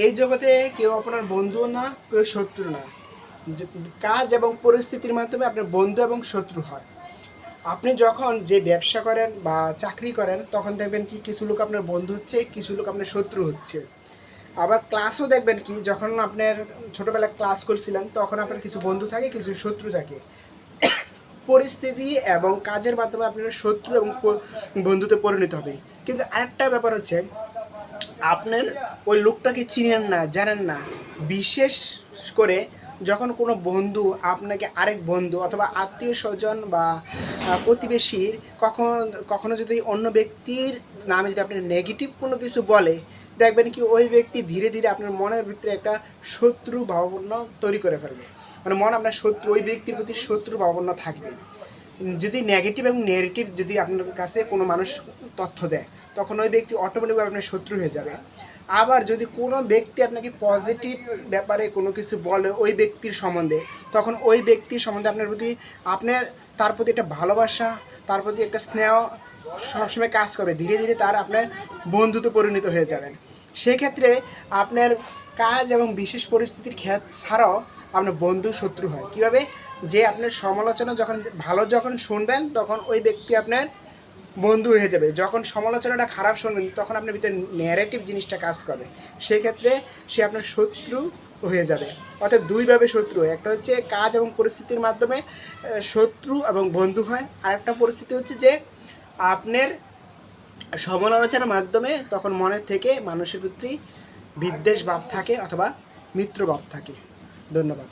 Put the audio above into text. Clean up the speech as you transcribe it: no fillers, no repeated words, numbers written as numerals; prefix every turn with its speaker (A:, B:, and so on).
A: এই জগতে কেউ আপনার বন্ধু না, কেউ শত্রু না। কাজ এবং পরিস্থিতির মাধ্যমে আপনার বন্ধু এবং শত্রু হয়। আপনি যখন যে ব্যবসা করেন বা চাকরি করেন তখন দেখবেন কি কিছু লোক আপনার বন্ধু হচ্ছে, কিছু লোক আপনার শত্রু হচ্ছে। আবার ক্লাসও দেখবেন কি যখন আপনার ছোটোবেলায় ক্লাস করছিলেন তখন আপনার কিছু বন্ধু থাকে, কিছু শত্রু থাকে। পরিস্থিতি এবং কাজের মাধ্যমে আপনার শত্রু এবং বন্ধুতে পরিণত হবে। কিন্তু আরেকটা ব্যাপার হচ্ছে, আপনার ওই লোকটাকে চিনেন না, জানেন না। বিশেষ করে যখন কোনো বন্ধু আপনাকে আরেক বন্ধু অথবা আত্মীয় স্বজন বা প্রতিবেশীর কখনো কখনো যদি অন্য ব্যক্তির নামে যদি আপনি নেগেটিভ কোনো কিছু বলে, দেখবেন কি ওই ব্যক্তি ধীরে ধীরে আপনার মনের ভিতরে একটা শত্রু ভাবনা তৈরি করে ফেলবে। মানে মন আপনার শত্রু, ওই ব্যক্তির প্রতি শত্রু ভাবনা থাকবে। যদি নেগেটিভ এবং নেগেটিভ যদি আপনার কাছে কোনো মানুষ তথ্য দেয়, তখন ওই ব্যক্তি অটোমেটিকভাবে আপনার শত্রু হয়ে যাবে। আবার যদি কোনো ব্যক্তি আপনাকে পজিটিভ ব্যাপারে কোনো কিছু বলে ওই ব্যক্তির সম্বন্ধে, তখন ওই ব্যক্তির সম্বন্ধে আপনার প্রতি আপনার তার প্রতি একটা ভালোবাসা, তার প্রতি একটা স্নেহ সবসময় কাজ করবে। ধীরে ধীরে তার আপনার বন্ধুতে পরিণত হয়ে যাবেন। সেক্ষেত্রে আপনার কাজ এবং বিশেষ পরিস্থিতির ছাড়াও আপনার বন্ধু শত্রু হয় কীভাবে? যে আপনার সমালোচনা যখন শুনবেন তখন ওই ব্যক্তি আপনার বন্ধু হয়ে যাবে। যখন সমালোচনাটা খারাপ শুনবেন তখন আপনার ভিতরে ন্যারেটিভ জিনিসটা কাজ করবে, সেক্ষেত্রে সে আপনার শত্রু হয়ে যাবে। অর্থাৎ দুইভাবে শত্রু হয়, একটা হচ্ছে কাজ এবং পরিস্থিতির মাধ্যমে শত্রু এবং বন্ধু হয়, আর একটা পরিস্থিতি হচ্ছে যে আপনার সমালোচনার মাধ্যমে তখন মনের থেকে মানুষের প্রতি বিদ্বেষ ভাব থাকে অথবা মিত্র ভাব থাকে। ধন্যবাদ।